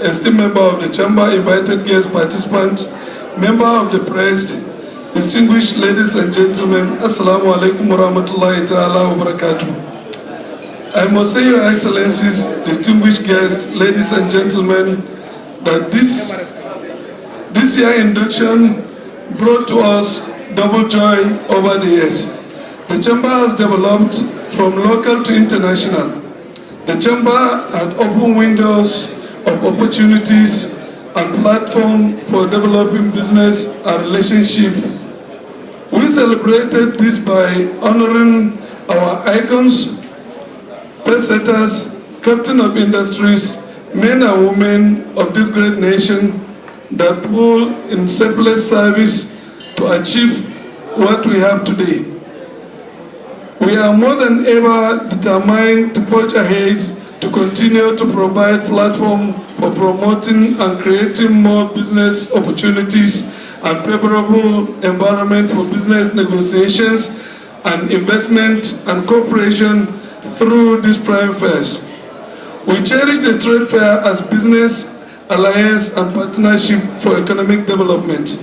esteemed member of the chamber, invited guest participants, member of the press, distinguished ladies and gentlemen, Assalamu alaikum wa rahmatullahi ta'ala wa barakatuh. I must say, Your Excellencies, distinguished guests, ladies and gentlemen, that this year induction brought to us double joy over the years. The chamber has developed from local to international. The chamber had opened windows of opportunities and platform for developing business and relationship. We celebrated this by honoring our icons, pacesetters, captain of industries, men and women of this great nation that pull in selfless service to achieve what we have today. We are more than ever determined to push ahead to continue to provide platform for promoting and creating more business opportunities and favorable environment for business negotiations and investment and cooperation through this prime fairs. We cherish the trade fair as business, alliance and partnership for economic development.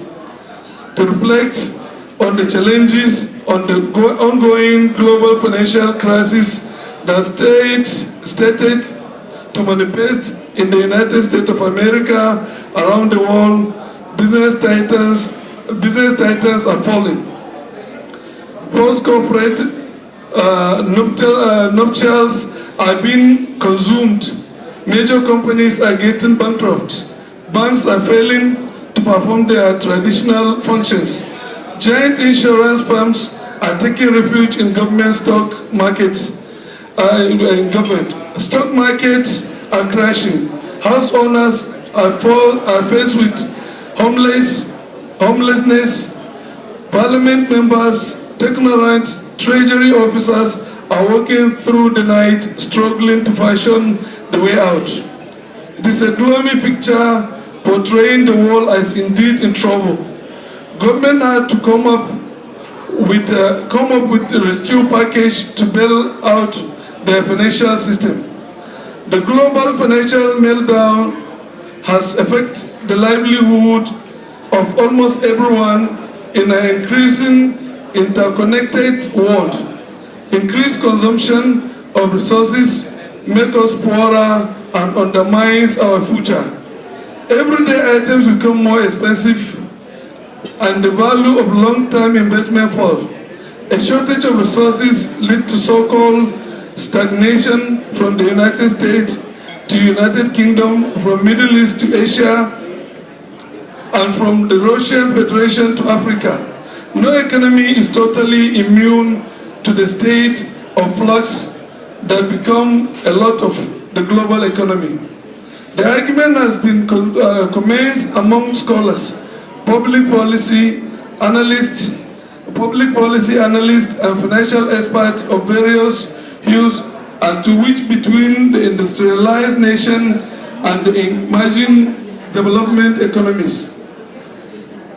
To reflect on the challenges on the ongoing global financial crisis that stated to manifest in the United States of America, around the world, business titans are falling. Post-corporate nuptials are being consumed. Major companies are getting bankrupt. Banks are failing to perform their traditional functions. Giant insurance firms are taking refuge in government stock markets. Stock markets are crashing. House owners are faced with homelessness. Parliament members, technocrats, treasury officers are working through the night, struggling to fashion the way out. It is a gloomy picture portraying the world as indeed in trouble. Government had to come up with a rescue package to bail out the financial system. The global financial meltdown has affected the livelihood of almost everyone in an increasing interconnected world. Increased consumption of resources make us poorer and undermines our future. Everyday items become more expensive and the value of long-term investment falls. A shortage of resources leads to so-called stagnation from the United States to United Kingdom, from Middle East to Asia, and from the Russian Federation to Africa. No economy is totally immune to the state of flux that become a lot of the global economy. The argument has been commenced among scholars, public policy analysts, and financial experts of various hues as to which between the industrialized nation and the emerging development economies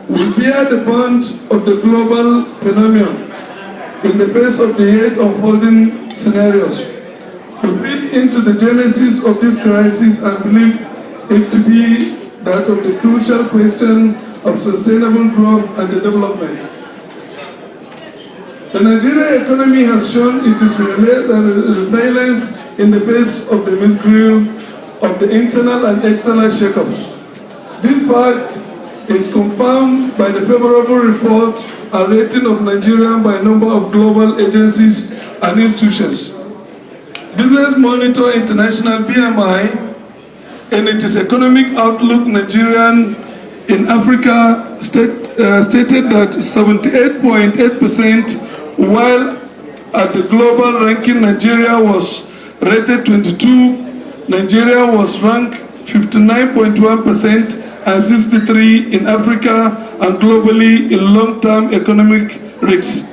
will bear the brunt of the global phenomenon in the face of the yet unfolding scenarios. To feed into the genesis of this crisis, I believe it to be that of the crucial question of sustainable growth and development. The Nigerian economy has shown its resilience in the face of the misgrew of the internal and external shakeups. This fact is confirmed by the favorable report and rating of Nigeria by a number of global agencies and institutions. Business Monitor International (BMI), in its economic outlook, Nigerian in Africa stated that 78.8%, while at the global ranking Nigeria was rated 22, Nigeria was ranked 59.1% and 63 in Africa and globally in long-term economic risks.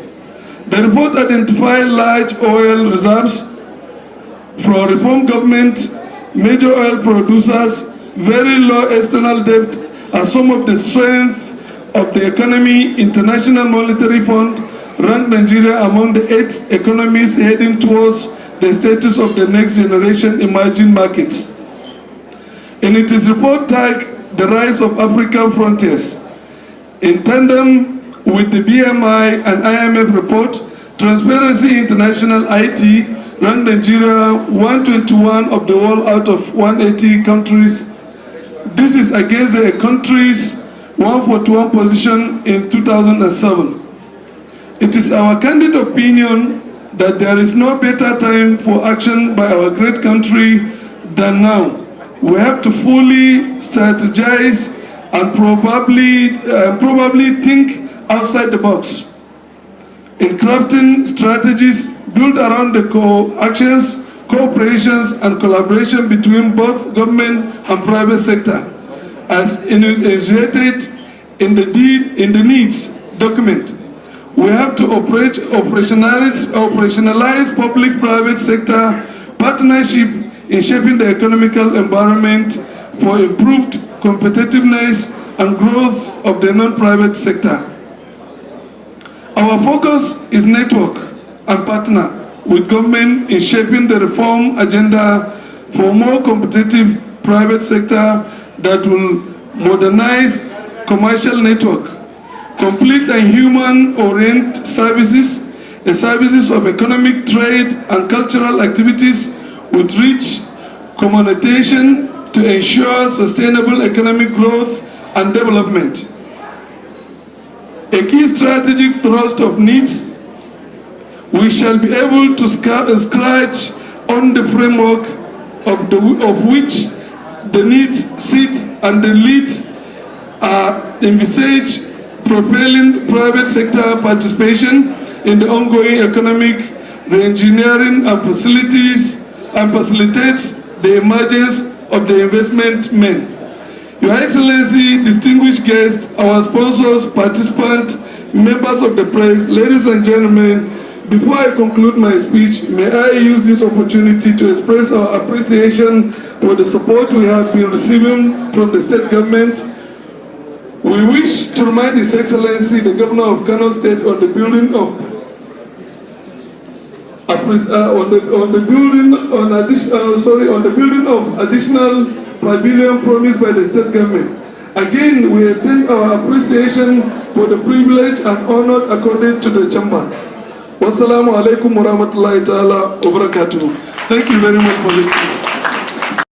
The report identified large oil reserves from reform government, major oil producers, very low external debt as some of the strength of the economy. International Monetary Fund ranked Nigeria among the 8 economies heading towards the status of the next generation emerging markets. in its report tagged The Rise of African Frontiers. In tandem with the BMI and IMF report, Transparency International IT ranked Nigeria 121 of the world out of 180 countries. This is against a country's 141 position in 2007. It is our candid opinion that there is no better time for action by our great country than now. We have to fully strategize and probably think outside the box in crafting strategies built around the actions, cooperations, and collaboration between both government and private sector, as initiated in the needs document. We have to operationalize public-private sector partnership in shaping the economical environment for improved competitiveness and growth of the non-private sector. Our focus is network and partner with government in shaping the reform agenda for more competitive private sector that will modernize commercial network, complete and human-oriented services, services of economic, trade, and cultural activities with rich communication to ensure sustainable economic growth and development. A key strategic thrust of needs, we shall be able to scratch on the framework of which the needs sit and the leads are envisaged propelling private sector participation in the ongoing economic re-engineering and facilitates the emergence of the investment men. Your Excellency, distinguished guests, our sponsors, participants, members of the press, ladies and gentlemen, before I conclude my speech, may I use this opportunity to express our appreciation for the support we have been receiving from the state government. We wish to remind His Excellency, the Governor of Kano State, on the building of additional pavilion promised by the state government. Again, we extend our appreciation for the privilege and honor accorded to the chamber. Wassalamu alaikum wa rahmatullahi ta'ala wa barakatuh. Thank you very much for listening.